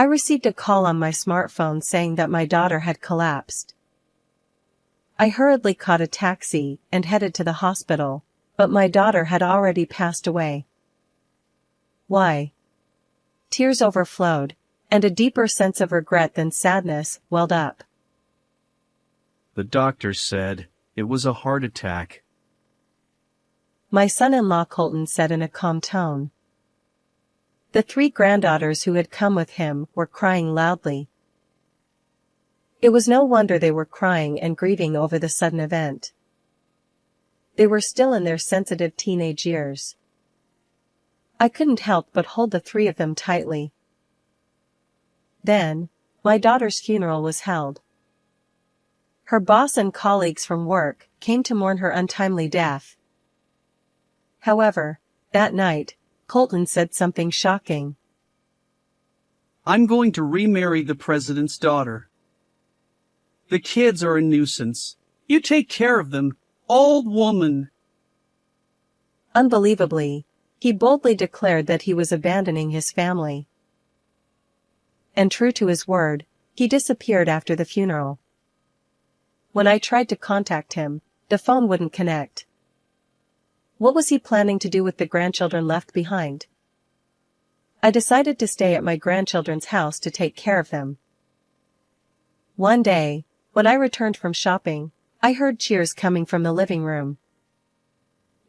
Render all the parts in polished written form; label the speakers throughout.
Speaker 1: I received a call on my smartphone saying that my daughter had collapsed. I hurriedly caught a taxi and headed to the hospital, but my daughter had already passed away. Why? Tears overflowed, and a deeper sense of regret than sadness welled up.
Speaker 2: The doctor said it was a heart attack.
Speaker 1: My son-in-law Colton said in a calm tone. The 3 granddaughters who had come with him were crying loudly. It was no wonder they were crying and grieving over the sudden event. They were still in their sensitive teenage years. I couldn't help but hold the 3 of them tightly. Then, my daughter's funeral was held. Her boss and colleagues from work came to mourn her untimely death. However, that night, Colton said something shocking.
Speaker 2: I'm going to remarry the president's daughter. The kids are a nuisance. You take care of them, old woman.
Speaker 1: Unbelievably, he boldly declared that he was abandoning his family. And true to his word, he disappeared after the funeral. When I tried to contact him, the phone wouldn't connect. What was he planning to do with the grandchildren left behind? I decided to stay at my grandchildren's house to take care of them. One day, when I returned from shopping, I heard cheers coming from the living room.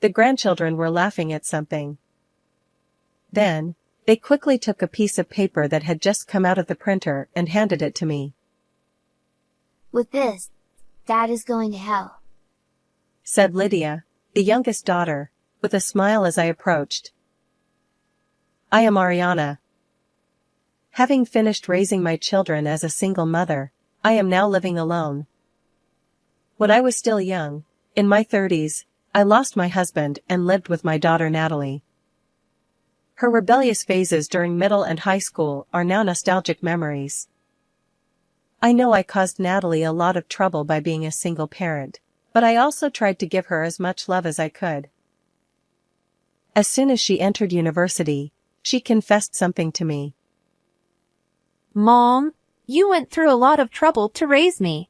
Speaker 1: The grandchildren were laughing at something. Then, they quickly took a piece of paper that had just come out of the printer and handed it to me.
Speaker 3: With this, Dad is going to hell,
Speaker 1: said Lydia, the youngest daughter, with a smile as I approached. I am Ariana. Having finished raising my children as a single mother, I am now living alone. When I was still young, in my 30s, I lost my husband and lived with my daughter Natalie. Her rebellious phases during middle and high school are now nostalgic memories. I know I caused Natalie a lot of trouble by being a single parent, but I also tried to give her as much love as I could. As soon as she entered university, she confessed something to me.
Speaker 4: Mom, you went through a lot of trouble to raise me.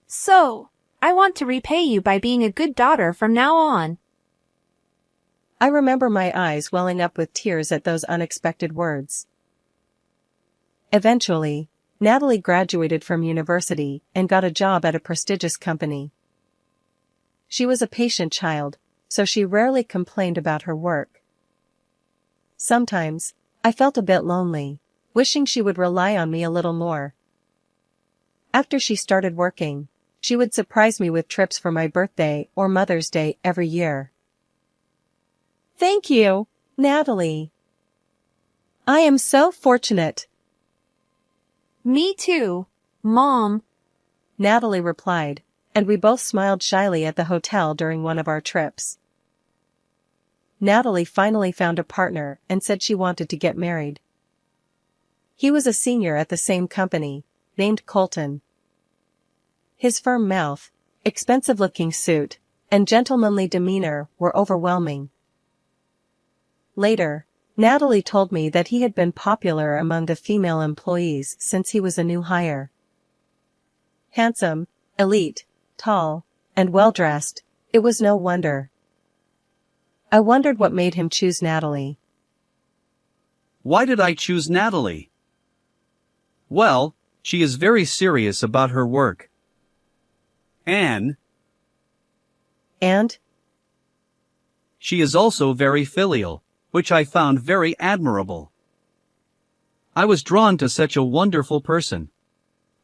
Speaker 4: So, I want to repay you by being a good daughter from now on.
Speaker 1: I remember my eyes welling up with tears at those unexpected words. Eventually, Natalie graduated from university and got a job at a prestigious company. She was a patient child, so she rarely complained about her work. Sometimes, I felt a bit lonely, wishing she would rely on me a little more. After she started working, she would surprise me with trips for my birthday or Mother's Day every year. Thank you, Natalie. I am so fortunate.
Speaker 4: Me too, Mom,
Speaker 1: Natalie replied, and we both smiled shyly at the hotel during one of our trips. Natalie finally found a partner and said she wanted to get married. He was a senior at the same company, named Colton. His firm mouth, expensive-looking suit, and gentlemanly demeanor were overwhelming. Later, Natalie told me that he had been popular among the female employees since he was a new hire. Handsome, elite, tall, and well-dressed, it was no wonder. I wondered what made him choose Natalie.
Speaker 2: Why did I choose Natalie? Well, she is very serious about her work. And she is also very filial, which I found very admirable. I was drawn to such a wonderful person,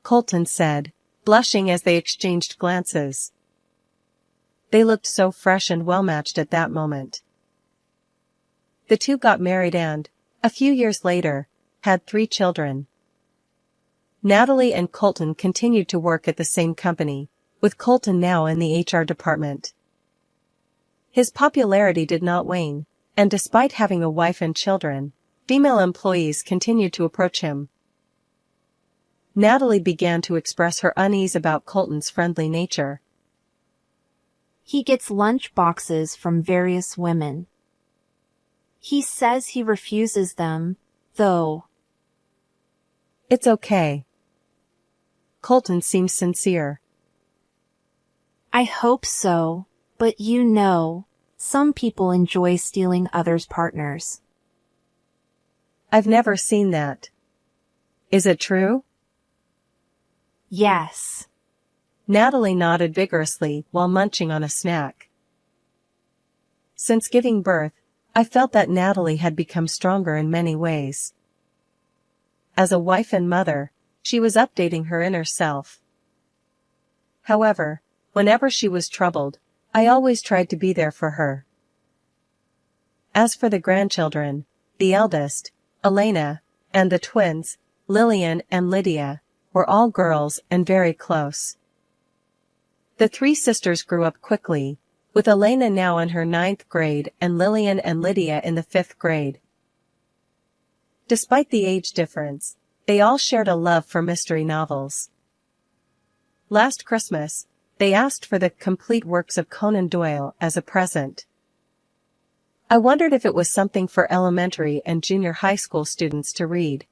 Speaker 1: Colton said, blushing as they exchanged glances. They looked so fresh and well-matched at that moment. The two got married and, a few years later, had 3 children. Natalie and Colton continued to work at the same company, with Colton now in the HR department. His popularity did not wane, and despite having a wife and children, female employees continued to approach him. Natalie began to express her unease about Colton's friendly nature.
Speaker 4: He gets lunch boxes from various women. He says he refuses them, though.
Speaker 1: It's okay. Colton seems sincere.
Speaker 4: I hope so, but you know, some people enjoy stealing others' partners.
Speaker 1: I've never seen that. Is it true?
Speaker 4: Yes.
Speaker 1: Natalie nodded vigorously while munching on a snack. Since giving birth, I felt that Natalie had become stronger in many ways. As a wife and mother, she was updating her inner self. However, whenever she was troubled, I always tried to be there for her. As for the grandchildren, the eldest, Elena, and the twins, Lillian and Lydia, were all girls and very close. The three sisters grew up quickly, with Elena now in her 9th grade and Lillian and Lydia in the 5th grade. Despite the age difference, they all shared a love for mystery novels. Last Christmas, they asked for the complete works of Conan Doyle as a present. I wondered if it was something for elementary and junior high school students to read.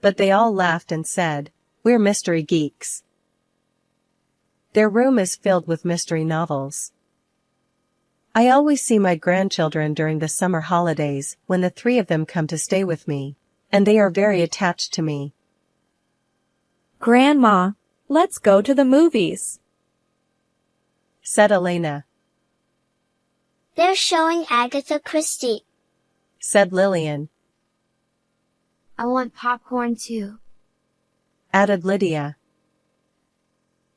Speaker 1: But they all laughed and said, "We're mystery geeks." Their room is filled with mystery novels. I always see my grandchildren during the summer holidays when the three of them come to stay with me, and they are very attached to me.
Speaker 5: Grandma, let's go to the movies,
Speaker 1: said Elena.
Speaker 3: They're showing Agatha Christie,
Speaker 1: said Lillian.
Speaker 3: I want popcorn too,
Speaker 1: added Lydia.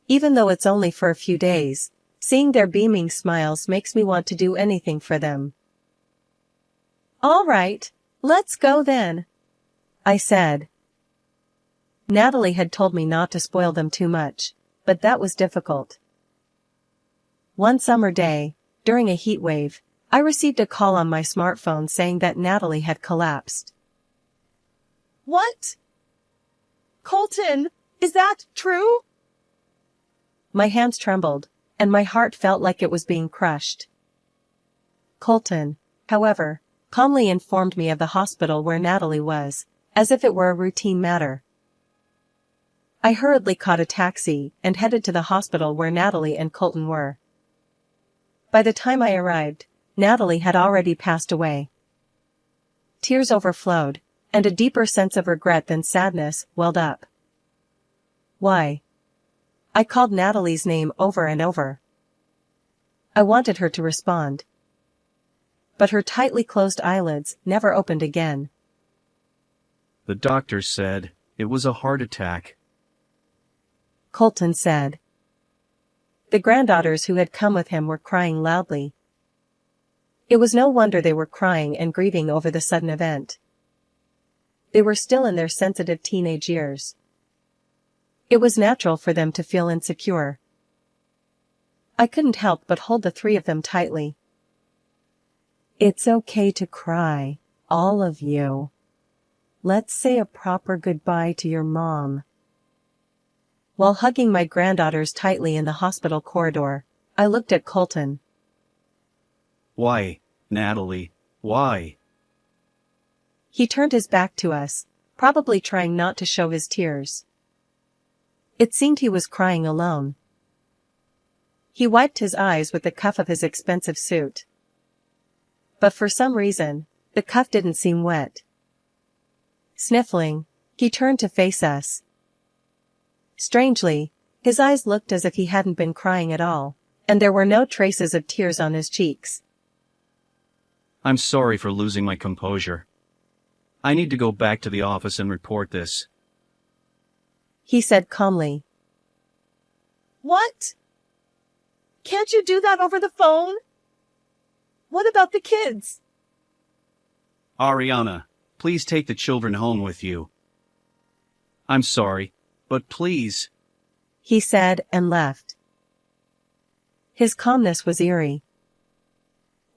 Speaker 1: Even though it's only for a few days, seeing their beaming smiles makes me want to do anything for them. All right, let's go then, I said. Natalie had told me not to spoil them too much, but that was difficult. One summer day, during a heat wave, I received a call on my smartphone saying that Natalie had collapsed. What? Colton, is that true? My hands trembled, and my heart felt like it was being crushed. Colton, however, calmly informed me of the hospital where Natalie was, as if it were a routine matter. I hurriedly caught a taxi and headed to the hospital where Natalie and Colton were. By the time I arrived, Natalie had already passed away. Tears overflowed, and a deeper sense of regret than sadness welled up. Why? I called Natalie's name over and over. I wanted her to respond. But her tightly closed eyelids never opened again.
Speaker 2: The doctor said it was a heart attack,
Speaker 1: Colton said. The granddaughters who had come with him were crying loudly. It was no wonder they were crying and grieving over the sudden event. They were still in their sensitive teenage years. It was natural for them to feel insecure. I couldn't help but hold the three of them tightly. It's okay to cry, all of you. Let's say a proper goodbye to your mom. While hugging my granddaughters tightly in the hospital corridor, I looked at Colton.
Speaker 2: Why, Natalie, why?
Speaker 1: He turned his back to us, probably trying not to show his tears. It seemed he was crying alone. He wiped his eyes with the cuff of his expensive suit. But for some reason, the cuff didn't seem wet. Sniffling, he turned to face us. Strangely, his eyes looked as if he hadn't been crying at all, and there were no traces of tears on his cheeks.
Speaker 2: I'm sorry for losing my composure. I need to go back to the office and report this,
Speaker 1: he said calmly. What? Can't you do that over the phone? What about the kids?
Speaker 2: Ariana, please take the children home with you. I'm sorry, but please,
Speaker 1: he said and left. His calmness was eerie.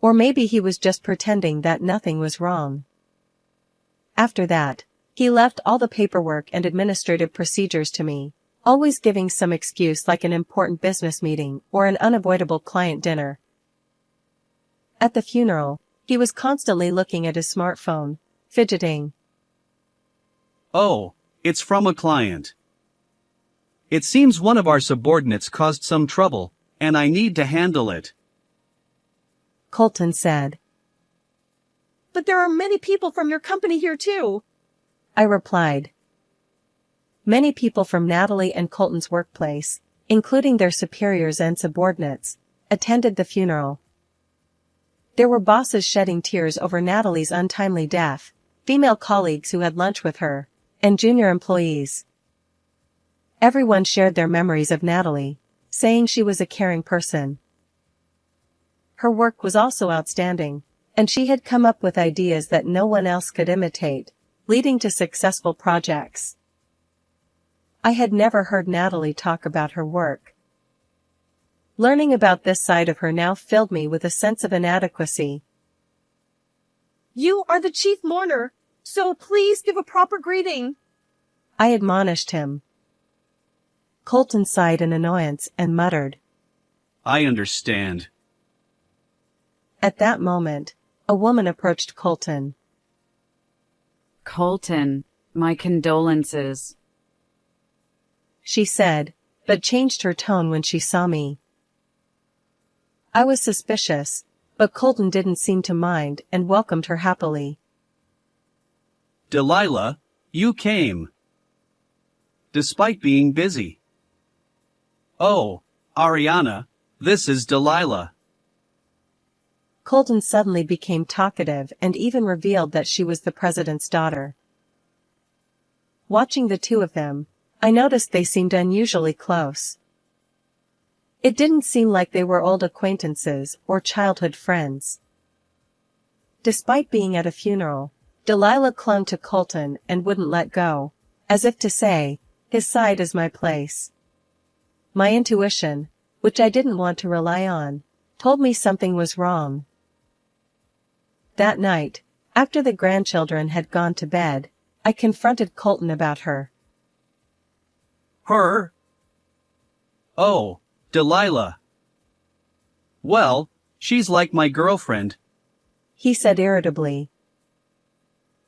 Speaker 1: Or maybe he was just pretending that nothing was wrong. After that, he left all the paperwork and administrative procedures to me, always giving some excuse like an important business meeting or an unavoidable client dinner. At the funeral, he was constantly looking at his smartphone, fidgeting.
Speaker 2: Oh, It's from a client. It seems one of our subordinates caused some trouble, and I need to handle it.
Speaker 1: Colton said.
Speaker 5: But there are many people from your company here too.
Speaker 1: I replied. Many people from Natalie and Colton's workplace, including their superiors and subordinates, attended the funeral. There were bosses shedding tears over Natalie's untimely death, female colleagues who had lunch with her, and junior employees. Everyone shared their memories of Natalie, saying she was a caring person. Her work was also outstanding, and she had come up with ideas that no one else could imitate, leading to successful projects. I had never heard Natalie talk about her work. Learning about this side of her now filled me with a sense of inadequacy.
Speaker 5: You are the chief mourner, so please give a proper greeting,
Speaker 1: I admonished him. Colton sighed in annoyance and muttered.
Speaker 2: I understand.
Speaker 1: At that moment, a woman approached Colton.
Speaker 6: Colton, my condolences.
Speaker 1: She said, but changed her tone when she saw me. I was suspicious, but Colton didn't seem to mind and welcomed her happily.
Speaker 2: Delilah, you came. Despite being busy. Oh, Ariana, this is Delilah.
Speaker 1: Colton suddenly became talkative and even revealed that she was the president's daughter. Watching the two of them, I noticed they seemed unusually close. It didn't seem like they were old acquaintances or childhood friends. Despite being at a funeral, Delilah clung to Colton and wouldn't let go, as if to say, his side is my place. My intuition, which I didn't want to rely on, told me something was wrong. That night, after the grandchildren had gone to bed, I confronted Colton about her.
Speaker 2: Her? Oh, Delilah. Well, she's like my girlfriend.
Speaker 1: He said irritably.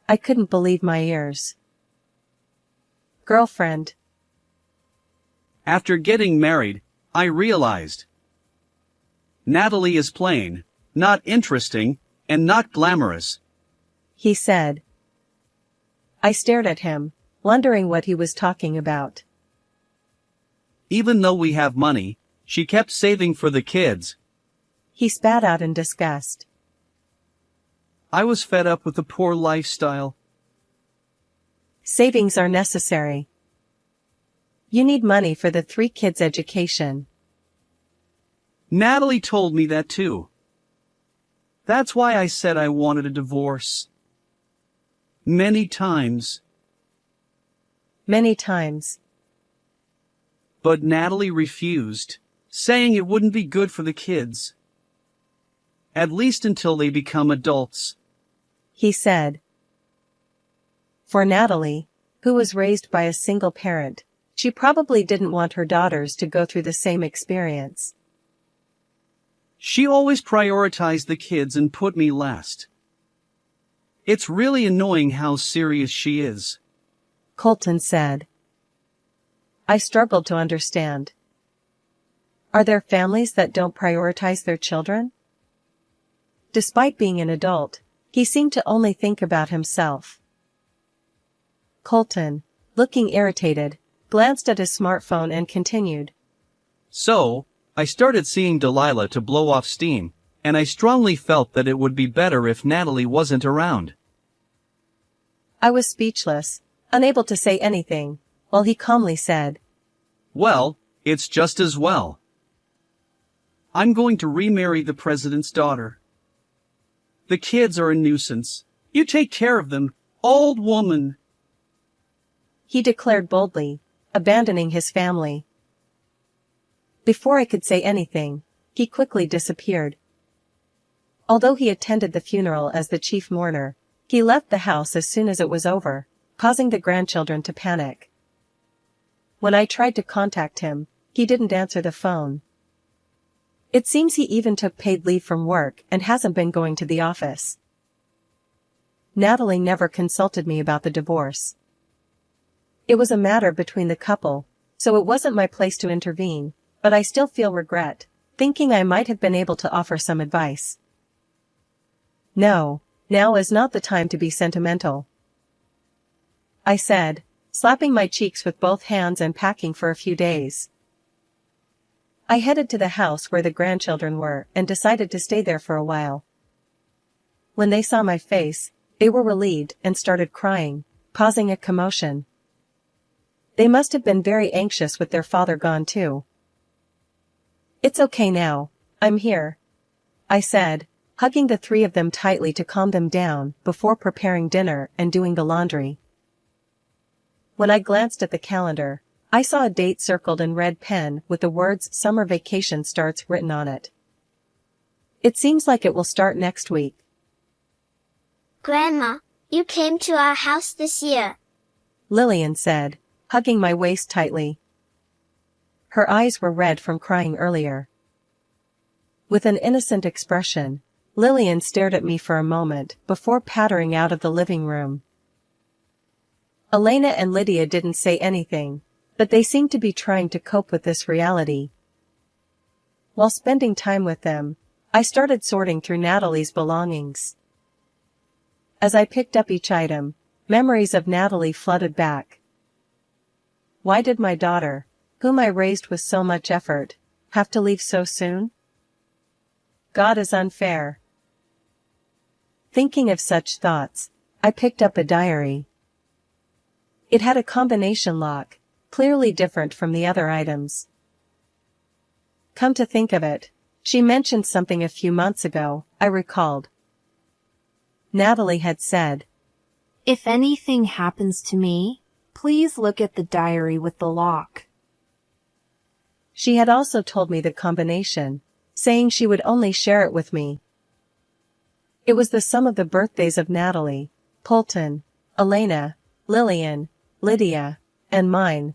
Speaker 1: I couldn't believe my ears. Girlfriend.
Speaker 2: After getting married, I realized. Natalie is plain, not interesting, and not glamorous.
Speaker 1: He said. I stared at him, wondering what he was talking about.
Speaker 2: Even though we have money, she kept saving for the kids.
Speaker 1: He spat out in disgust.
Speaker 2: I was fed up with the poor lifestyle.
Speaker 1: Savings are necessary. You need money for the 3 kids' education.
Speaker 2: Natalie told me that too. That's why I said I wanted a divorce. Many times.
Speaker 1: Many times.
Speaker 2: But Natalie refused, saying it wouldn't be good for the kids. At least until they become adults.
Speaker 1: He said. For Natalie, who was raised by a single parent, she probably didn't want her daughters to go through the same experience.
Speaker 2: She always prioritized the kids and put me last. It's really annoying how serious she is.
Speaker 1: Colton said. I struggled to understand. Are there families that don't prioritize their children? Despite being an adult, he seemed to only think about himself. Colton, looking irritated, glanced at his smartphone and continued.
Speaker 2: So, I started seeing Delilah to blow off steam, and I strongly felt that it would be better if Natalie wasn't around.
Speaker 1: I was speechless, unable to say anything, while he calmly said,
Speaker 2: Well, it's just as well. I'm going to remarry the president's daughter. The kids are a nuisance. You take care of them, old woman.
Speaker 1: He declared boldly, abandoning his family. Before I could say anything, he quickly disappeared. Although he attended the funeral as the chief mourner, he left the house as soon as it was over, causing the grandchildren to panic. When I tried to contact him, he didn't answer the phone. It seems he even took paid leave from work and hasn't been going to the office. Natalie never consulted me about the divorce. It was a matter between the couple, so it wasn't my place to intervene, but I still feel regret, thinking I might have been able to offer some advice. No, now is not the time to be sentimental, I said, slapping my cheeks with both hands and packing for a few days. I headed to the house where the grandchildren were and decided to stay there for a while. When they saw my face, they were relieved and started crying, causing a commotion. They must have been very anxious with their father gone too. It's okay now, I'm here, I said, hugging the three of them tightly to calm them down before preparing dinner and doing the laundry. When I glanced at the calendar, I saw a date circled in red pen with the words "Summer Vacation Starts" written on it. It seems like it will start next week.
Speaker 3: Grandma, you came to our house this year,
Speaker 1: Lillian said, hugging my waist tightly. Her eyes were red from crying earlier. With an innocent expression, Lillian stared at me for a moment before pattering out of the living room. Elena and Lydia didn't say anything, but they seemed to be trying to cope with this reality. While spending time with them, I started sorting through Natalie's belongings. As I picked up each item, memories of Natalie flooded back. Why did my daughter, whom I raised with so much effort, have to leave so soon? God is unfair. Thinking of such thoughts, I picked up a diary. It had a combination lock, clearly different from the other items. Come to think of it, she mentioned something a few months ago, I recalled. Natalie had said,
Speaker 4: If anything happens to me, please look at the diary with the lock.
Speaker 1: She had also told me the combination, saying she would only share it with me. It was the sum of the birthdays of Natalie, Colton, Elena, Lillian, Lydia, and mine.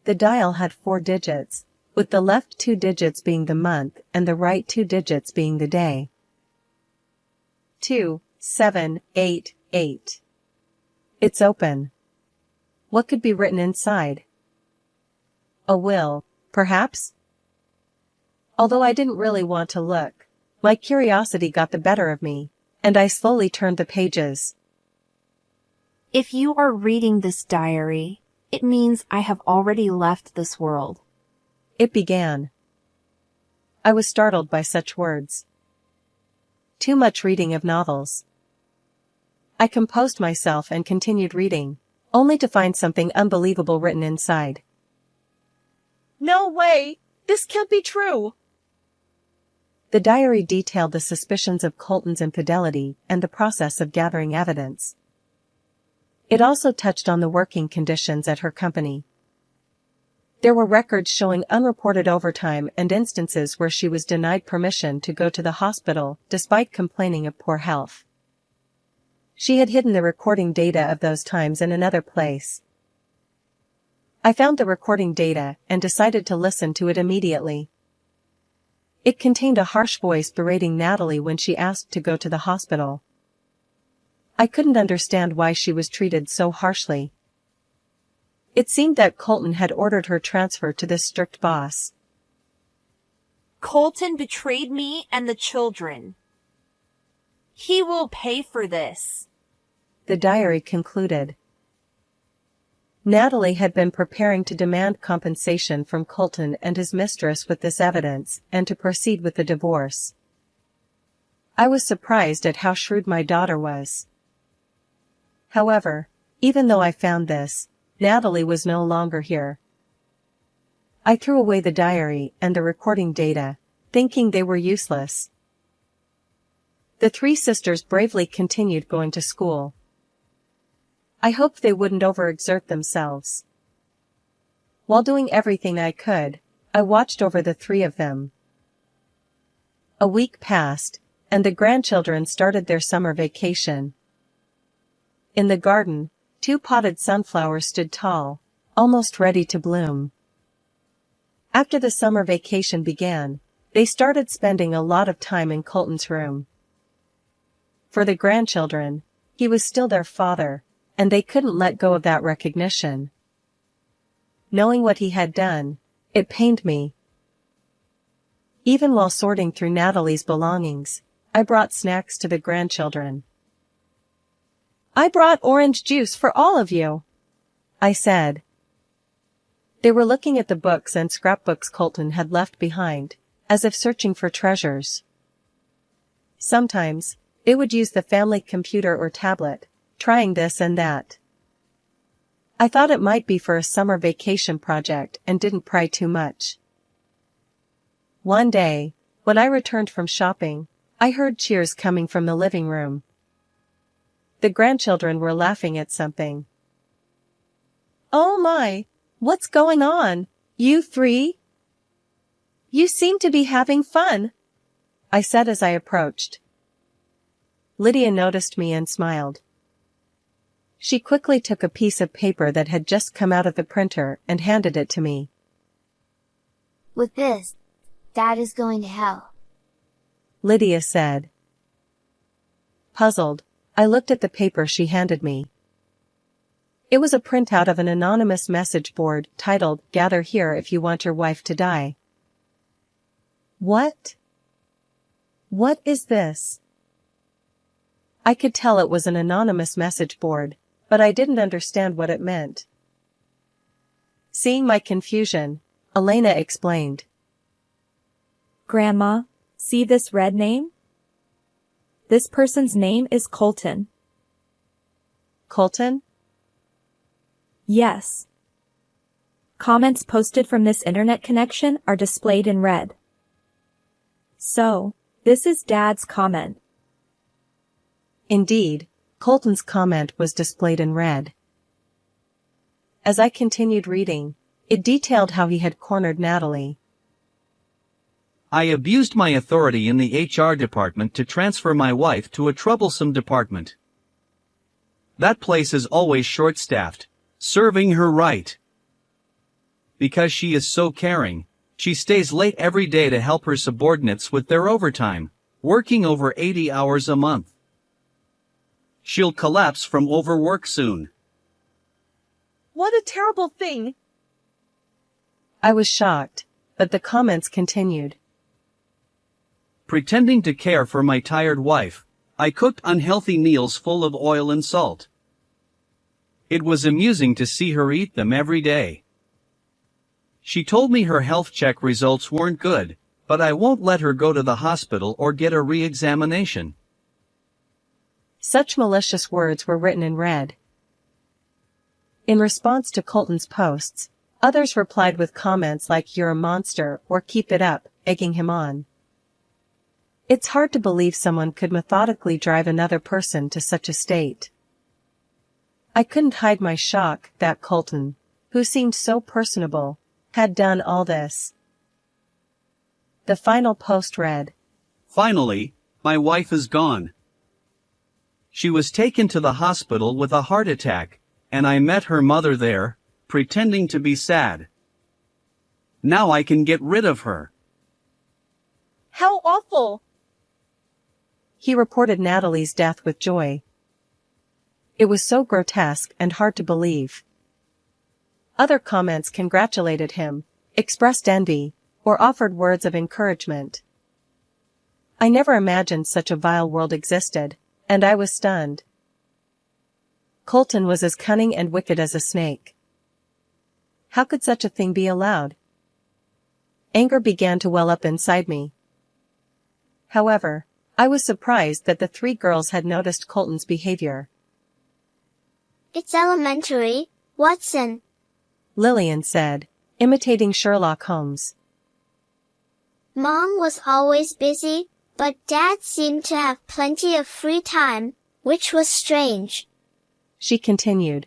Speaker 1: The dial had 4 digits, with the left 2 digits being the month and the right 2 digits being the day. 2788. It's open. What could be written inside? A will, perhaps? Although I didn't really want to look, my curiosity got the better of me, and I slowly turned the pages.
Speaker 4: If you are reading this diary, it means I have already left this world.
Speaker 1: It began. I was startled by such words. Too much reading of novels. I composed myself and continued reading, only to find something unbelievable written inside.
Speaker 5: No way! This can't be true!
Speaker 1: The diary detailed the suspicions of Colton's infidelity and the process of gathering evidence. It also touched on the working conditions at her company. There were records showing unreported overtime and instances where she was denied permission to go to the hospital despite complaining of poor health. She had hidden the recording data of those times in another place. I found the recording data and decided to listen to it immediately. It contained a harsh voice berating Natalie when she asked to go to the hospital. I couldn't understand why she was treated so harshly. It seemed that Colton had ordered her transferred to this strict boss.
Speaker 4: Colton betrayed me and the children. He will pay for this,
Speaker 1: the diary concluded. Natalie had been preparing to demand compensation from Colton and his mistress with this evidence and to proceed with the divorce. I was surprised at how shrewd my daughter was. However, even though I found this, Natalie was no longer here. I threw away the diary and the recording data, thinking they were useless. The 3 sisters bravely continued going to school. I hoped they wouldn't overexert themselves. While doing everything I could, I watched over the 3 of them. A week passed, and the grandchildren started their summer vacation. In the garden, 2 potted sunflowers stood tall, almost ready to bloom. After the summer vacation began, they started spending a lot of time in Colton's room. For the grandchildren, he was still their father, and they couldn't let go of that recognition. Knowing what he had done, it pained me. Even while sorting through Natalie's belongings, I brought snacks to the grandchildren.
Speaker 5: I brought orange juice for all of you,
Speaker 1: I said. They were looking at the books and scrapbooks Colton had left behind, as if searching for treasures. Sometimes, they would use the family computer or tablet, trying this and that. I thought it might be for a summer vacation project and didn't pry too much. One day, when I returned from shopping, I heard cheers coming from the living room. The grandchildren were laughing at something.
Speaker 5: Oh my, what's going on, you three? You seem to be having fun,
Speaker 1: I said as I approached. Lydia noticed me and smiled. She quickly took a piece of paper that had just come out of the printer and handed it to me.
Speaker 3: With this, Dad is going to hell,
Speaker 1: Lydia said. Puzzled, I looked at the paper she handed me. It was a printout of an anonymous message board titled, "Gather here if you want your wife to die." What? What is this? I could tell it was an anonymous message board, but I didn't understand what it meant. Seeing my confusion, Elena explained.
Speaker 7: Grandma, see this red name? This person's name is Colton.
Speaker 1: Colton?
Speaker 7: Yes. Comments posted from this internet connection are displayed in red. So, this is Dad's comment.
Speaker 1: Indeed, Colton's comment was displayed in red. As I continued reading, it detailed how he had cornered Natalie.
Speaker 2: I abused my authority in the HR department to transfer my wife to a troublesome department. That place is always short-staffed, serving her right. Because she is so caring, she stays late every day to help her subordinates with their overtime, working over 80 hours a month. She'll collapse from overwork soon.
Speaker 5: What a terrible thing.
Speaker 1: I was shocked, but the comments continued.
Speaker 2: Pretending to care for my tired wife, I cooked unhealthy meals full of oil and salt. It was amusing to see her eat them every day. She told me her health check results weren't good, but I won't let her go to the hospital or get a re-examination.
Speaker 1: Such malicious words were written in red. In response to Colton's posts, others replied with comments like "You're a monster" or "Keep it up," egging him on. It's hard to believe someone could methodically drive another person to such a state. I couldn't hide my shock that Colton, who seemed so personable, had done all this. The final post read,
Speaker 2: Finally, my wife is gone. She was taken to the hospital with a heart attack, and I met her mother there, pretending to be sad. Now I can get rid of her.
Speaker 5: How awful.
Speaker 1: He reported Natalie's death with joy. It was so grotesque and hard to believe. Other comments congratulated him, expressed envy, or offered words of encouragement. I never imagined such a vile world existed, and I was stunned. Colton was as cunning and wicked as a snake. How could such a thing be allowed? Anger began to well up inside me. However, I was surprised that the three girls had noticed Colton's behavior.
Speaker 3: It's elementary, Watson,
Speaker 1: Lillian said, imitating Sherlock Holmes.
Speaker 3: Mom was always busy, but Dad seemed to have plenty of free time, which was strange.
Speaker 1: She continued.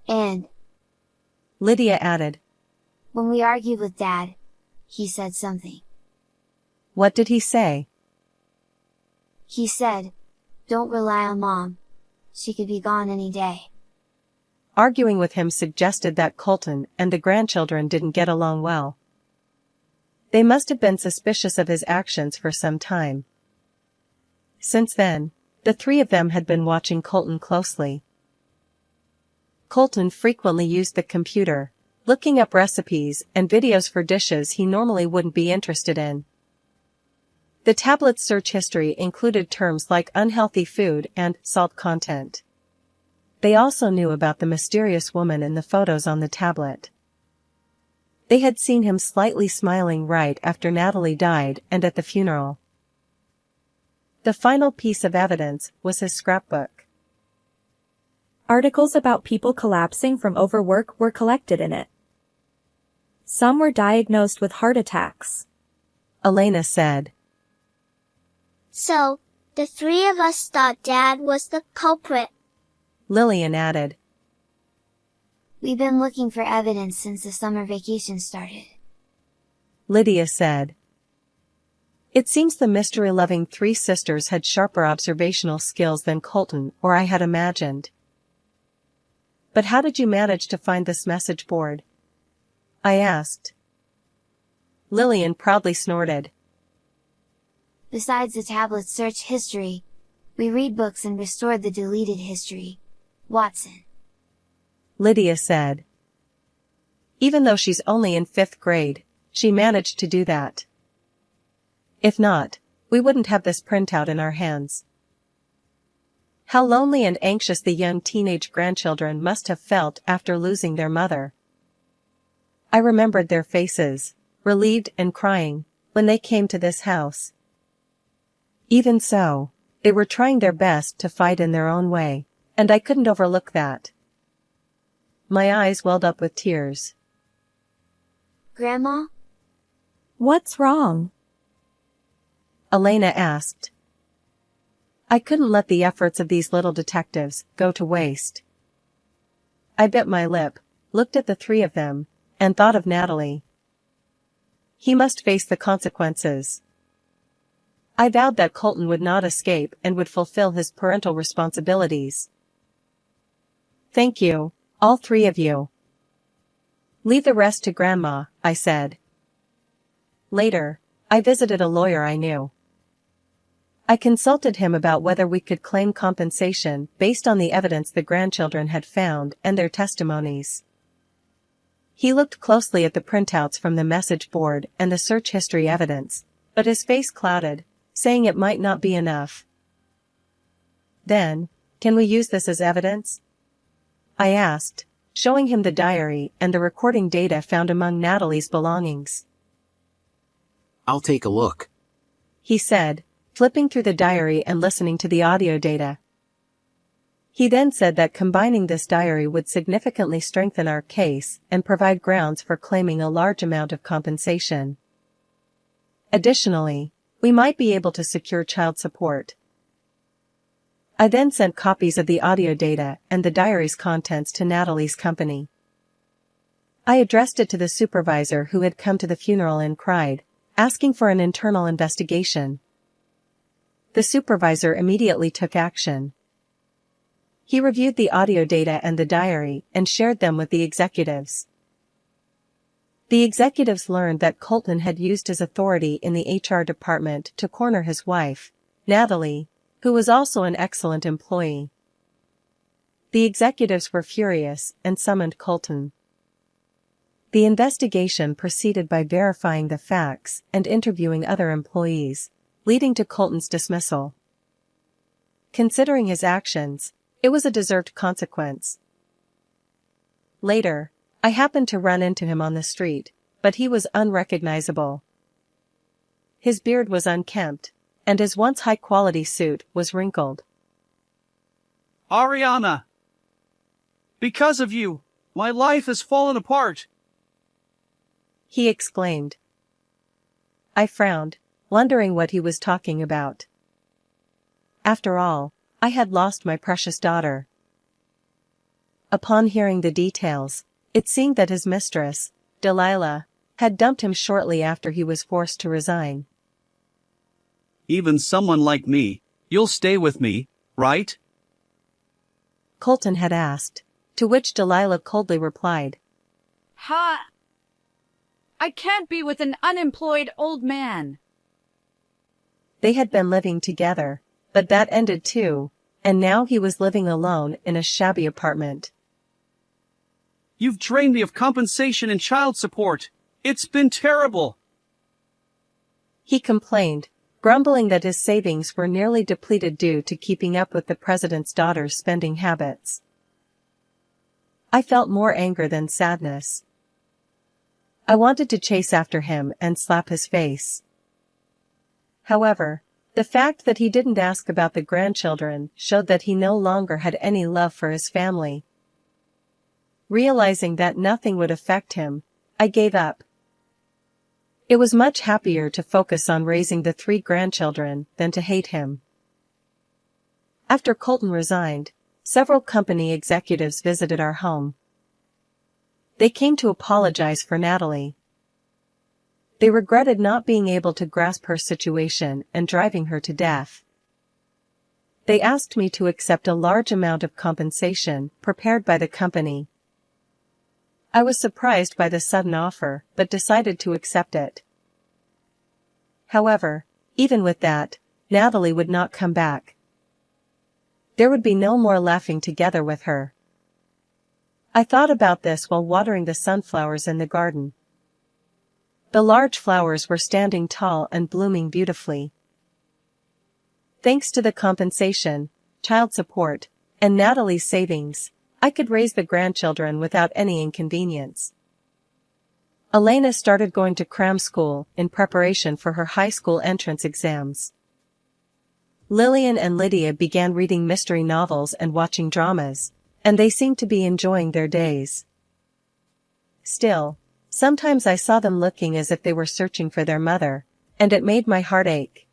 Speaker 3: And
Speaker 1: Lydia added.
Speaker 3: when we argued with Dad, he said something.
Speaker 1: What did he say?
Speaker 3: He said, "Don't rely on Mom. She could be gone any day."
Speaker 1: Arguing with him suggested that Colton and the grandchildren didn't get along well. They must have been suspicious of his actions for some time. Since then, The three of them had been watching Colton closely. Colton frequently used the computer, looking up recipes and videos for dishes he normally wouldn't be interested in. The tablet's search history included terms like unhealthy food and salt content. They also knew about the mysterious woman in the photos on the tablet. They had seen him slightly smiling right after Natalie died and at the funeral. The final piece of evidence was his scrapbook.
Speaker 7: Articles about people collapsing from overwork were collected in it. Some were diagnosed with heart attacks.
Speaker 1: Elena said.
Speaker 3: So, the three of us thought Dad was the culprit.
Speaker 1: Lillian added.
Speaker 8: We've been looking for evidence since the summer vacation started.
Speaker 1: Lydia said. It seems the mystery-loving three sisters had sharper observational skills than Colton or I had imagined. But how did you manage to find this message board? I asked. Lillian proudly snorted.
Speaker 8: Besides the tablet's search history, we read books and restored the deleted history. Watson.
Speaker 1: Lydia said. Even though she's only in 5th grade, she managed to do that. If not, we wouldn't have this printout in our hands. How lonely and anxious the young teenage grandchildren must have felt after losing their mother. I remembered their faces, relieved and crying, when they came to this house. Even so, they were trying their best to fight in their own way, and I couldn't overlook that. My eyes welled up with tears.
Speaker 8: Grandma?
Speaker 7: What's wrong?
Speaker 1: Elena asked. I couldn't let the efforts of these little detectives go to waste. I bit my lip, looked at the three of them, and thought of Natalie. He must face the consequences. I vowed that Colton would not escape and would fulfill his parental responsibilities. Thank you, all three of you. Leave the rest to Grandma, I said. Later, I visited a lawyer I knew. I consulted him about whether we could claim compensation based on the evidence the grandchildren had found and their testimonies. He looked closely at the printouts from the message board and the search history evidence, but his face clouded, saying it might not be enough. Then, can we use this as evidence? I asked, showing him the diary and the recording data found among Natalie's belongings.
Speaker 9: I'll take a look,
Speaker 1: he said, flipping through the diary and listening to the audio data. He then said that combining this diary would significantly strengthen our case and provide grounds for claiming a large amount of compensation. Additionally, we might be able to secure child support. I then sent copies of the audio data and the diary's contents to Natalie's company. I addressed it to the supervisor who had come to the funeral and cried, asking for an internal investigation. The supervisor immediately took action. He reviewed the audio data and the diary and shared them with the executives. The executives learned that Colton had used his authority in the HR department to corner his wife, Natalie, who was also an excellent employee. The executives were furious and summoned Colton. The investigation proceeded by verifying the facts and interviewing other employees, leading to Colton's dismissal. Considering his actions, it was a deserved consequence. Later, I happened to run into him on the street, but he was unrecognizable. His beard was unkempt, and his once high-quality suit was wrinkled.
Speaker 2: Ariana! Because of you, my life has fallen apart!
Speaker 1: He exclaimed. I frowned, wondering what he was talking about. After all, I had lost my precious daughter. Upon hearing the details, it seemed that his mistress, Delilah, had dumped him shortly after he was forced to resign.
Speaker 2: Even someone like me, you'll stay with me, right?
Speaker 1: Colton had asked, to which Delilah coldly replied.
Speaker 6: Ha! I can't be with an unemployed old man.
Speaker 1: They had been living together, but that ended too, and now he was living alone in a shabby apartment.
Speaker 2: You've drained me of compensation and child support. It's been terrible.
Speaker 1: He complained, grumbling that his savings were nearly depleted due to keeping up with the president's daughter's spending habits. I felt more anger than sadness. I wanted to chase after him and slap his face. However, the fact that he didn't ask about the grandchildren showed that he no longer had any love for his family. Realizing that nothing would affect him, I gave up. It was much happier to focus on raising the 3 grandchildren than to hate him. After Colton resigned, several company executives visited our home. They came to apologize for Natalie. They regretted not being able to grasp her situation and driving her to death. They asked me to accept a large amount of compensation prepared by the company. I was surprised by the sudden offer, but decided to accept it. However, even with that, Natalie would not come back. There would be no more laughing together with her. I thought about this while watering the sunflowers in the garden. The large flowers were standing tall and blooming beautifully. Thanks to the compensation, child support, and Natalie's savings, I could raise the grandchildren without any inconvenience. Elena started going to cram school in preparation for her high school entrance exams. Lillian and Lydia began reading mystery novels and watching dramas, and they seemed to be enjoying their days. Still, sometimes I saw them looking as if they were searching for their mother, and it made my heart ache.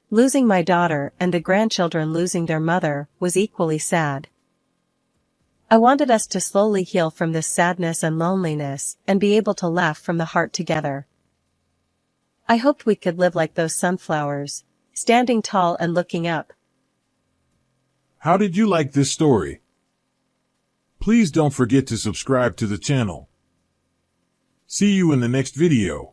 Speaker 1: Losing my daughter and the grandchildren losing their mother was equally sad. I wanted us to slowly heal from this sadness and loneliness and be able to laugh from the heart together. I hoped we could live like those sunflowers, standing tall and looking up.
Speaker 10: How did you like this story? Please don't forget to subscribe to the channel. See you in the next video.